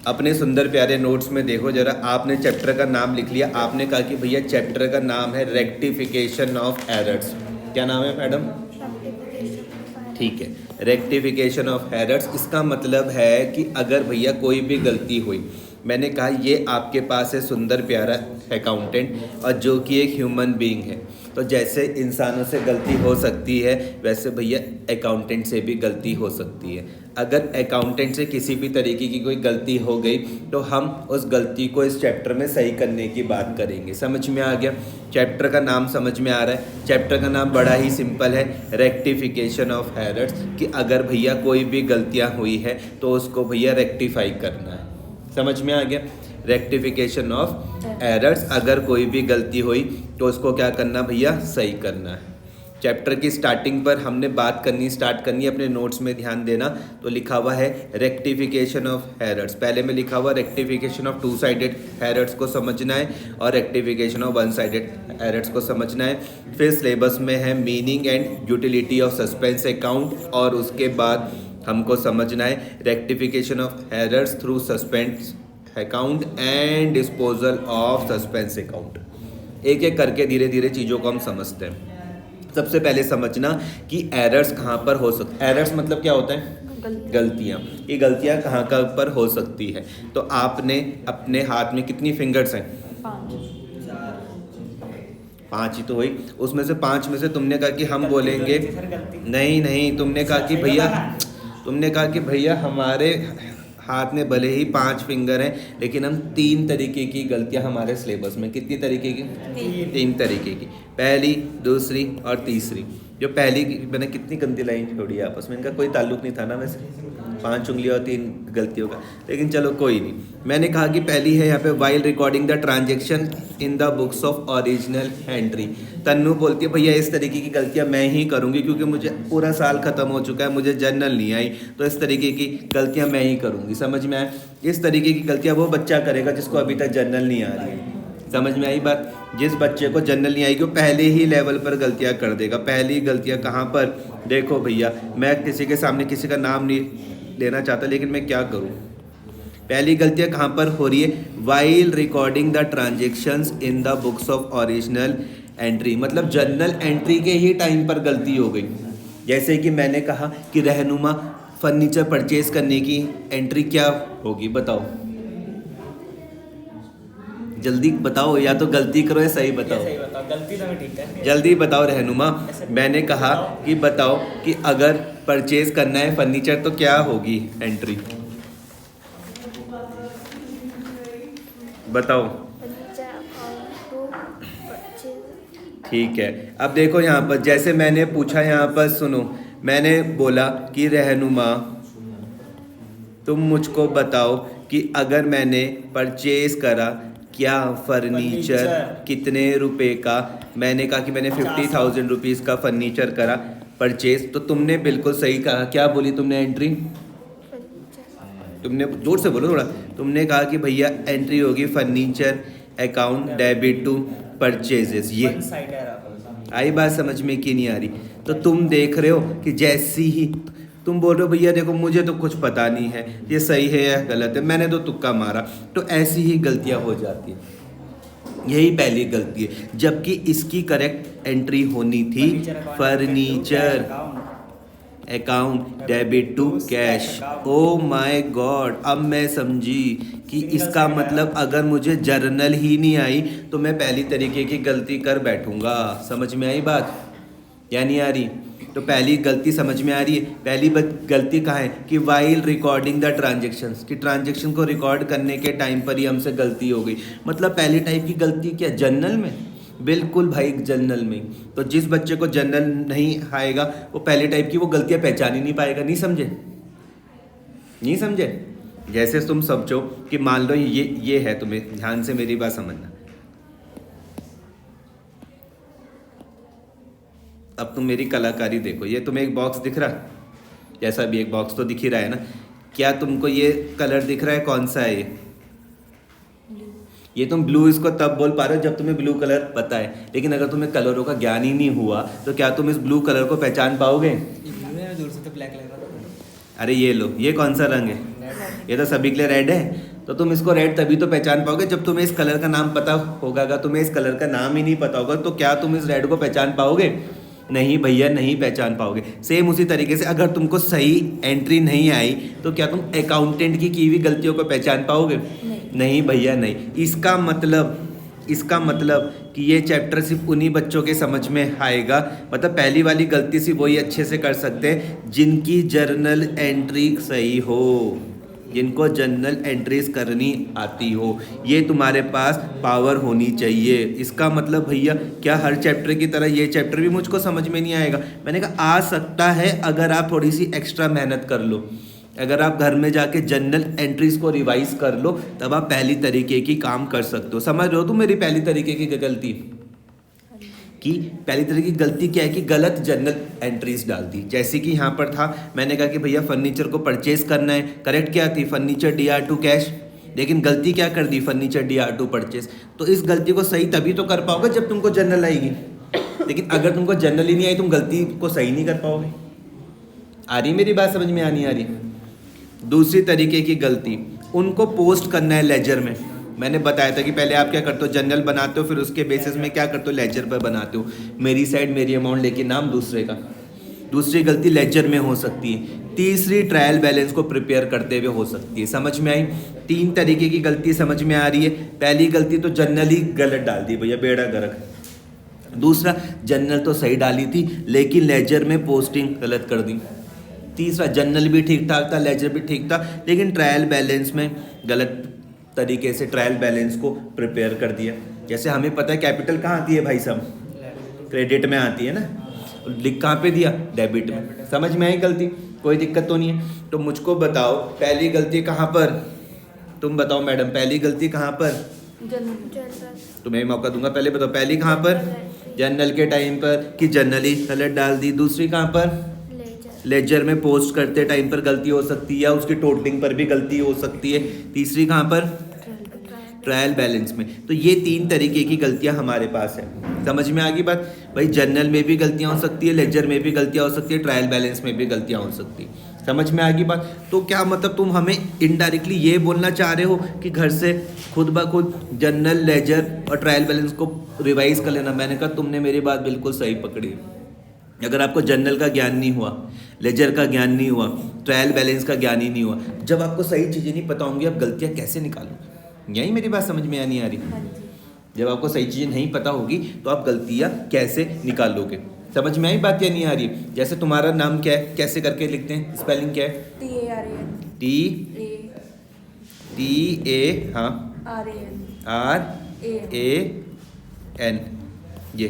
अपने सुंदर प्यारे नोट्स में देखो जरा, आपने चैप्टर का नाम लिख लिया, आपने कहा कि भैया चैप्टर का नाम है रेक्टिफिकेशन ऑफ एरर्स। क्या नाम है मैडम? ठीक है, रेक्टिफिकेशन ऑफ एरर्स। इसका मतलब है कि अगर भैया कोई भी गलती हुई, मैंने कहा ये आपके पास है सुंदर प्यारा अकाउंटेंट और जो कि एक ह्यूमन बीइंग है, तो जैसे इंसानों से गलती हो सकती है वैसे भैया अकाउंटेंट से भी गलती हो सकती है। अगर अकाउंटेंट से किसी भी तरीके की कोई गलती हो गई तो हम उस गलती को इस चैप्टर में सही करने की बात करेंगे। समझ में आ गया? चैप्टर का नाम समझ में आ रहा है? चैप्टर का नाम बड़ा ही सिंपल है, रेक्टिफिकेशन ऑफ एरर्स, कि अगर भैया कोई भी गलतियाँ हुई है तो उसको भैया रेक्टिफाई करना है। समझ में आ गया? रेक्टिफिकेशन ऑफ एरर्स, अगर कोई भी गलती हुई तो उसको क्या करना भैया? सही करना है। चैप्टर की स्टार्टिंग पर हमने बात करनी स्टार्ट करनी है, अपने नोट्स में ध्यान देना। तो लिखा हुआ है रेक्टिफिकेशन ऑफ एरर्स, पहले में लिखा हुआ rectification of two sided errors को समझना है और rectification of one sided errors को समझना है। फिर सिलेबस में है meaning and utility of suspense account, और उसके बाद हमको समझना है rectification of errors through suspense account and disposal of suspense account. एक एक करके धीरे धीरे चीज़ों को हम समझते हैं। सबसे पहले समझना कि एरर्स कहाँ पर हो सकती, एरर्स मतलब क्या होता है? गलतियाँ। ये गलतियाँ कहाँ कहाँ पर हो सकती है? तो आपने अपने हाथ में कितनी फिंगर्स हैं? 5 ही तो हुई। उसमें से 5 में से तुमने कहा कि हम बोलेंगे, नहीं नहीं, तुमने कहा कि भैया हमारे हाथ में भले ही 5 फिंगर हैं लेकिन हम 3 तरीके की गलतियां हमारे सिलेबस में, कितनी तरीके की? 3 तरीके की, पहली, दूसरी और तीसरी। जो पहली की मैंने कितनी गंदी लाइन छोड़ी है आपस में, इनका कोई ताल्लुक नहीं था ना वैसे, 5 उंगलियों और 3 गलतियों का, लेकिन चलो कोई नहीं। मैंने कहा कि पहली है यहाँ पे while recording the transaction in the books of original entry. Tannu बोलती है भैया इस तरीके की गलतियाँ मैं ही करूँगी क्योंकि मुझे पूरा साल ख़त्म हो चुका है, मुझे जर्नल नहीं आई, तो इस तरीके की गलतियाँ मैं ही करूँगी। समझ में आए? इस तरीके की गलतियाँ वो बच्चा करेगा जिसको अभी तक जर्नल नहीं आ रही है। समझ में आई बात? जिस बच्चे को जर्नल नहीं आएगी वो पहले ही लेवल पर गलतियाँ कर देगा। पहली गलतियाँ कहाँ पर? देखो भैया, मैं किसी के सामने किसी का नाम नहीं लेना चाहता लेकिन मैं क्या करूँ। पहली गलतियाँ कहाँ पर हो रही है? While recording the transactions in the books of original entry, मतलब जर्नल एंट्री के ही टाइम पर गलती हो गई। जैसे कि मैंने कहा कि रहनुमा फर्नीचर परचेज करने की एंट्री क्या होगी, बताओ जल्दी बताओ, या तो गलती करो या सही बताओ। गलती तो मैं ठीक है, जल्दी बताओ रहनुमा। मैंने कहा कि बताओ कि अगर परचेज करना है फर्नीचर तो क्या होगी एंट्री, बताओ। ठीक है, अब देखो यहाँ पर जैसे मैंने पूछा, यहाँ पर सुनो, मैंने बोला कि रहनुमा तुम मुझको बताओ कि अगर मैंने परचेज करा क्या फर्नीचर कितने रुपए का, मैंने कहा कि मैंने 50,000 रुपीज़ का फर्नीचर करा परचेज, तो तुमने बिल्कुल सही कहा। क्या बोली तुमने एंट्री? तुमने जोर से बोलो थोड़ा। तुमने कहा कि भैया एंट्री होगी furniture account debit to purchases. ये आई बात समझ में कि नहीं आ रही? तो तुम देख रहे हो कि जैसी ही तुम बोल रहे हो भैया देखो मुझे तो कुछ पता नहीं है ये सही है या गलत है, मैंने तो तुक्का मारा, तो ऐसी ही गलतियां हो जाती हैं। यही पहली गलती है, जबकि इसकी करेक्ट एंट्री होनी थी furniture account debit to cash. Oh my God, अब मैं समझी कि इसका मतलब अगर मुझे जर्नल ही नहीं आई तो मैं पहली तरीके की गलती कर बैठूंगा। समझ में आई बात या नहीं आ रही? तो पहली गलती समझ में आ रही है। पहली गलती कहाँ है कि वाइल रिकॉर्डिंग द ट्रांजेक्शन्स, कि ट्रांजेक्शन को रिकॉर्ड करने के टाइम पर ही हमसे गलती हो गई। मतलब पहली टाइप की गलती क्या, जर्नल में? बिल्कुल भाई, जर्नल में। तो जिस बच्चे को जर्नल नहीं आएगा वो पहले टाइप की वो गलतियाँ पहचान ही नहीं पाएगा। नहीं समझे? नहीं समझे? जैसे तुम समझो कि मान लो ये है, तुम्हें ध्यान से मेरी बात समझना। अब तुम मेरी कलाकारी देखो, ये तुम्हें एक बॉक्स दिख रहा, जैसा भी एक बॉक्स तो दिख ही रहा है ना। क्या तुमको ये कलर दिख रहा है? कौन सा है ये तुम ब्लू इसको तब बोल पा रहे हो जब तुम्हें ब्लू कलर पता है, लेकिन अगर तुम्हें कलरों का ज्ञान ही नहीं हुआ तो क्या तुम इस ब्लू कलर को पहचान पाओगे? दूर से तो ब्लैक लग रहा था। अरे ये लो, ये कौन सा रंग है? ये तो सभी के लिए रेड है। तो तुम इसको रेड तभी तो पहचान पाओगे जब तुम्हें इस कलर का नाम पता होगा। अगर तुम्हें इस कलर का नाम ही नहीं पता होगा तो क्या तुम इस रेड को पहचान पाओगे? नहीं भैया, नहीं पहचान पाओगे। सेम उसी तरीके से अगर तुमको सही एंट्री नहीं आई तो क्या तुम अकाउंटेंट की हुई गलतियों को पहचान पाओगे? नहीं भैया, नहीं। इसका मतलब कि ये चैप्टर सिर्फ उन्हीं बच्चों के समझ में आएगा, मतलब पहली वाली गलती सिर्फ वही अच्छे से कर सकते हैं जिनकी जर्नल एंट्री सही हो, जिनको जर्नल एंट्रीज करनी आती हो। ये तुम्हारे पास पावर होनी चाहिए। इसका मतलब भैया क्या हर चैप्टर की तरह ये चैप्टर भी मुझको समझ में नहीं आएगा? मैंने कहा आ सकता है अगर आप थोड़ी सी एक्स्ट्रा मेहनत कर लो। अगर आप घर में जाके जर्नल एंट्रीज को रिवाइज कर लो तब आप पहली तरीके की काम कर सकते हो। समझ रहे हो तुम मेरी पहली तरीके की गलती? कि पहली तरह की गलती क्या है कि गलत जर्नल एंट्रीज डाल दी। जैसे कि यहाँ पर था, मैंने कहा कि भैया फर्नीचर को परचेज करना है, करेक्ट क्या थी? Furniture DR2 cash. लेकिन गलती क्या कर दी? Furniture DR2 purchase. तो इस गलती को सही तभी तो कर पाओगे जब तुमको जर्नल आएगी। लेकिन अगर तुमको जर्नल ही नहीं आई तुम गलती को सही नहीं कर पाओगे। आ रही मेरी बात समझ में? आनी आ रही? दूसरी तरीके की गलती, उनको पोस्ट करना है लेजर में। मैंने बताया था कि पहले आप क्या करते हो, जर्नल बनाते हो, फिर उसके बेसिस में क्या करते हो, लेजर पर बनाते हो। मेरी साइड मेरी अमाउंट लेके नाम दूसरे का। दूसरी गलती लेजर में हो सकती है। तीसरी ट्रायल बैलेंस को प्रिपेयर करते हुए हो सकती है। समझ में आई? 3 तरीके की गलती समझ में आ रही है। पहली गलती तो जर्नल ही गलत डाल दी भैया, बेड़ा गर्क। दूसरा, जर्नल तो सही डाली थी लेकिन लेजर में पोस्टिंग गलत कर दी। तीसरा, जर्नल भी ठीक ठाक था, लेजर भी ठीक था, लेकिन ट्रायल बैलेंस में गलत तरीके से ट्रायल बैलेंस को प्रिपेयर कर दिया। जैसे हमें पता है कैपिटल कहाँ आती है भाई साहब? क्रेडिट में आती है ना। लिख कहाँ पे दिया? डेबिट में। समझ में आई गलती? कोई दिक्कत तो नहीं है? तो मुझको बताओ पहली गलती कहाँ पर? तुम बताओ मैडम, पहली गलती कहाँ पर? तुम्हें मौका दूंगा, पहले बताओ पहली कहाँ पर? जर्नल के टाइम पर कि जर्नल ही गलत डाल दी। दूसरी कहाँ पर? लेजर में पोस्ट करते टाइम पर गलती हो सकती है या उसकी टोटलिंग पर भी गलती हो सकती है। तीसरी कहाँ पर? ट्रायल बैलेंस में। तो ये 3 तरीके की गलतियां हमारे पास है। समझ में आ गई बात? भाई जर्नल में भी गलतियां हो सकती है, लेजर में भी गलतियां हो सकती है, ट्रायल बैलेंस में भी गलतियां हो सकती है। समझ में आ गई बात? तो क्या मतलब तुम हमें इनडायरेक्टली ये बोलना चाह रहे हो कि घर से खुद ब खुद जर्नल, लेजर और ट्रायल बैलेंस को रिवाइज कर लेना? मैंने कहा तुमने मेरी बात बिल्कुल सही पकड़ी। अगर आपको जर्नल का ज्ञान नहीं हुआ, लेजर का ज्ञान नहीं हुआ, ट्रायल बैलेंस का ज्ञान ही नहीं हुआ, जब आपको सही चीज़ें नहीं पता होंगी आप गलतियाँ कैसे निकालोगे? यही मेरी बात समझ में नहीं आ रही? जब आपको सही चीज़ें नहीं पता होगी तो आप गलतियाँ कैसे निकालोगे? समझ में आई बात या नहीं आ रही? जैसे तुम्हारा नाम क्या है, कैसे करके लिखते हैं? स्पेलिंग क्या है? TARAN। हाँ, RAN। ये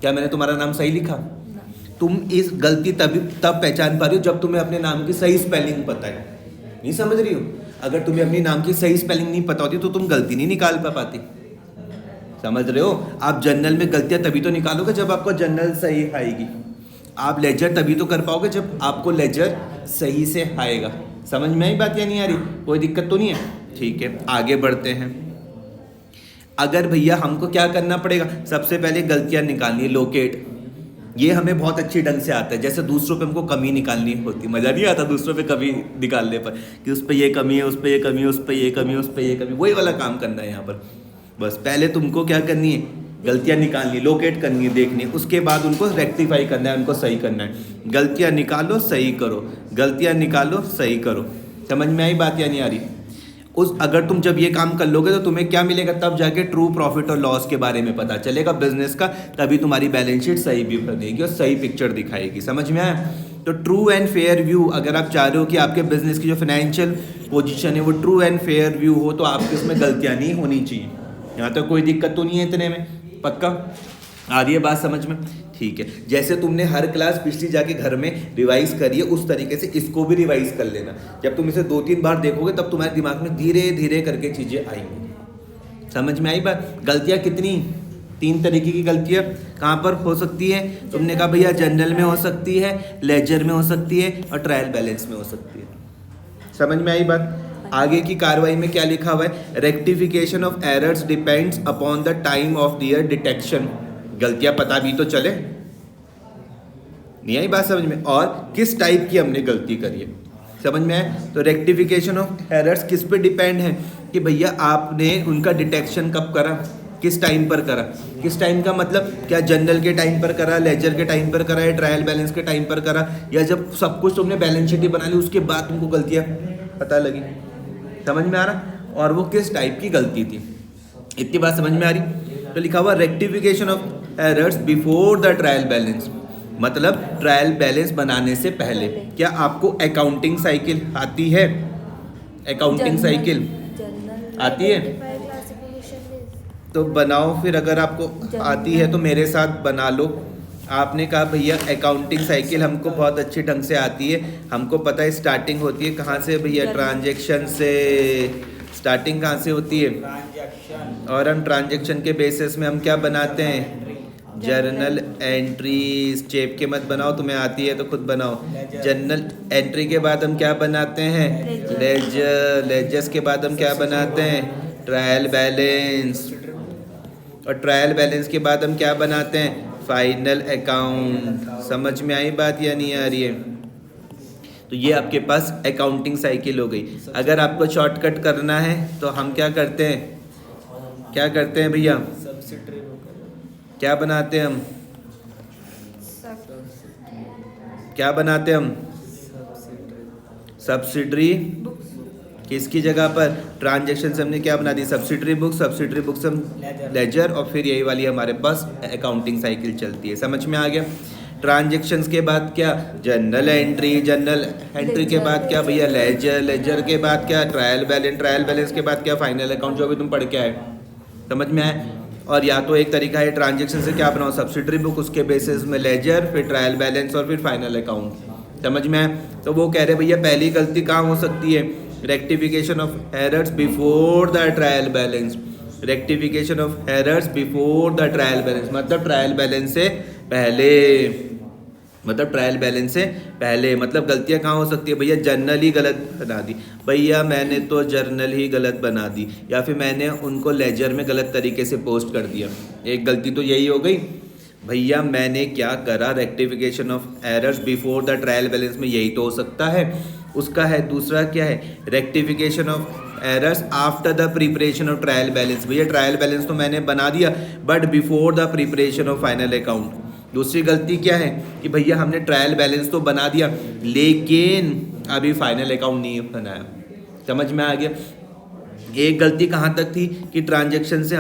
क्या मैंने तुम्हारा नाम सही लिखा? तुम इस गलती तब पहचान पा रही हो जब तुम्हें अपने नाम की सही स्पेलिंग पता है। नहीं समझ रही हो? अगर तुम्हें अपनी नाम की सही स्पेलिंग नहीं पता होती तो तुम गलती नहीं निकाल पाती। समझ रहे हो? आप जर्नल में गलतियां तभी तो निकालोगे जब आपको जर्नल सही आएगी। आप लेजर तभी तो कर पाओगे जब आपको लेजर सही से आएगा। समझ में आई बात या नहीं आ रही? कोई दिक्कत तो नहीं है? ठीक है, आगे बढ़ते हैं। अगर भैया हमको क्या करना पड़ेगा? सबसे पहले गलतियां निकालनी है, लोकेट। ये हमें बहुत अच्छी ढंग से आता है। जैसे दूसरों पे हमको कमी निकालनी होती, मज़ा नहीं आता दूसरों पे कमी निकालने पर कि उस पर ये कमी है, उस पर ये कमी है, उस पर ये कमी है, उस पर ये कमी, वही वाला काम करना है यहाँ पर। बस पहले तुमको क्या करनी है? गलतियाँ निकालनी, लोकेट करनी है, देखनी है, उसके बाद उनको रेक्टिफाई करना है, उनको सही करना है। गलतियाँ निकालो, सही करो, गलतियाँ निकालो, सही करो। समझ में आई बात या नहीं आ रही? अगर तुम जब ये काम कर लोगे तो तुम्हें क्या मिलेगा? तब जाके ट्रू प्रॉफिट और लॉस के बारे में पता चलेगा बिजनेस का, तभी तुम्हारी बैलेंस शीट सही भी बनेगी और सही पिक्चर दिखाएगी। समझ में आया? तो ट्रू एंड फेयर व्यू, अगर आप चाह रहे हो कि आपके बिजनेस की जो फाइनेंशियल पोजीशन है वो ट्रू एंड फेयर व्यू हो तो आपके उसमें गलतियाँ नहीं होनी चाहिए। यहाँ तो कोई दिक्कत तो नहीं है इतने में? पक्का आ रही है बात समझ में? ठीक है, जैसे तुमने हर क्लास पिछली जाके घर में रिवाइज करी है उस तरीके से इसको भी रिवाइज कर लेना। जब तुम इसे 2-3 बार देखोगे तब तुम्हारे दिमाग में धीरे धीरे करके चीज़ें आएंगी। समझ में आई बात? गलतियाँ कितनी? 3 तरीके की गलतियाँ कहाँ पर हो सकती है? तुमने कहा भैया जर्नल में हो सकती है, लेजर में हो सकती है और ट्रायल बैलेंस में हो सकती है। समझ में आई बात? आगे की कार्रवाई में क्या लिखा हुआ है? Rectification of errors depends upon the time of their detection. गलतियां पता भी तो चले। नहीं आई बात समझ में? और किस टाइप की हमने गलती करी है। समझ में आए? तो रेक्टिफिकेशन ऑफ एरर्स किस पे डिपेंड है कि भैया आपने उनका डिटेक्शन कब करा, किस टाइम पर करा। किस टाइम का मतलब क्या जर्नल के टाइम पर करा, लेजर के टाइम पर करा, या ट्रायल बैलेंस के टाइम पर करा, या जब सब कुछ तुमने बैलेंस शीट ही बना ली उसके बाद तुमको गलतियाँ पता लगी। समझ में आ रहा? और वो किस टाइप की गलती थी, इतनी बात समझ में आ रही? तो लिखा हुआ rectification of errors before the trial balance, मतलब ट्रायल बैलेंस बनाने से पहले। क्या आपको अकाउंटिंग साइकिल आती है? अकाउंटिंग साइकिल आती है तो बनाओ फिर, अगर आपको आती है तो मेरे साथ बना लो। आपने कहा भैया अकाउंटिंग साइकिल हमको बहुत अच्छी ढंग से आती है, हमको पता है स्टार्टिंग होती है कहाँ से भैया, ट्रांजैक्शन से। स्टार्टिंग कहाँ से होती है? और हम ट्रांजैक्शन के बेसिस में हम क्या बनाते हैं? Journal entries. चेप के मत बनाओ, तुम्हें आती है तो खुद बनाओ। जर्नल एंट्री के बाद हम क्या बनाते हैं? लेजर। लेजर्स के बाद हम क्या बनाते हैं? Trial balance. और ट्रायल बैलेंस के बाद हम क्या बनाते हैं? Final account. समझ में आई बात या नहीं आ रही है? तो ये आपके पास अकाउंटिंग साइकिल हो गई। अगर आपको शॉर्टकट करना है तो हम क्या करते हैं? क्या करते हैं भैया? क्या बनाते हैं हम? क्या बनाते हैं हम? सब्सिडरी। किसकी जगह पर? ट्रांजैक्शन से हमने क्या बना दी? Subsidiary book. सब्सिडरी बुक से हम लेजर, और फिर यही वाली हमारे पास अकाउंटिंग साइकिल चलती है। समझ में आ गया? ट्रांजैक्शंस के बाद क्या? Journal entry. जर्नल एंट्री के बाद क्या भैया? लेजर। लेजर के बाद क्या? Trial balance. ट्रायल बैलेंस के बाद क्या? फाइनल अकाउंट, जो भी तुम पढ़ के आए। समझ में आए? और या तो एक तरीका है ट्रांजैक्शन से क्या बनाओ? सब्सिडरी बुक, उसके बेसिस में लेजर, फिर ट्रायल बैलेंस और फिर फाइनल अकाउंट। समझ में आए? तो वो कह रहे भैया पहली गलती कहाँ हो सकती है? Rectification of errors before the trial balance. Rectification of errors before the trial balance मतलब ट्रायल बैलेंस से पहले। मतलब ट्रायल बैलेंस से पहले, मतलब गलतियां कहाँ हो सकती है भैया? जर्नल ही गलत बना दी भैया, मैंने तो जर्नल ही गलत बना दी, या फिर मैंने उनको लेजर में गलत तरीके से पोस्ट कर दिया। एक गलती तो यही हो गई भैया। मैंने क्या करा? Rectification of errors before the trial balance में यही तो हो सकता है। उसका है दूसरा क्या है? Rectification of errors after the preparation of trial balance. भैया ट्रायल बैलेंस तो मैंने बना दिया, but before the preparation of final account. दूसरी गलती क्या है कि भैया हमने ट्रायल बैलेंस तो बना दिया, लेकिन अभी फाइनल अकाउंट नहीं बनाया। समझ में आ गया? एक गलती कहाँ तक थी कि ट्रांजैक्शन से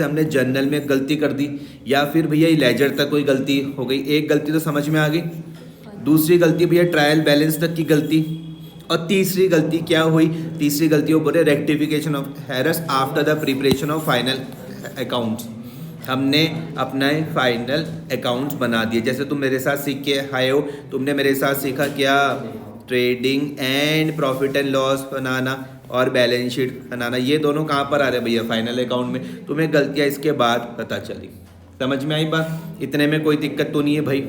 हमने जर्नल में गलती कर दी, या फिर भैया लेजर तक कोई गलती हो गई। एक गलती तो समझ में आ गई। दूसरी गलती भैया ट्रायल बैलेंस तक की गलती। और तीसरी गलती क्या हुई? तीसरी गलती वो बोले rectification of errors after the preparation of final accounts. हमने अपना फाइनल अकाउंट्स बना दिए। जैसे तुम मेरे साथ सीख के आए हो, तुमने मेरे साथ सीखा क्या? Trading and profit and loss बनाना और बैलेंस शीट बनाना। ये दोनों कहाँ पर आ रहे हैं भैया? फाइनल अकाउंट में। तुम्हें गलतियाँ इसके बाद पता चली। समझ में आई बात? इतने में कोई दिक्कत तो नहीं है भाई?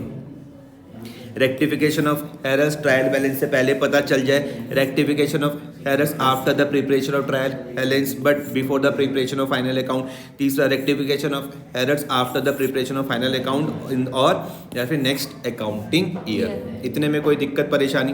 Rectification of errors trial balance से पहले पता चल जाए, rectification of errors after the preparation of trial balance but before the preparation of final account. तीसरा rectification of errors after the preparation of final account और या फिर नेक्स्ट अकाउंटिंग ईयर। इतने में कोई दिक्कत परेशानी?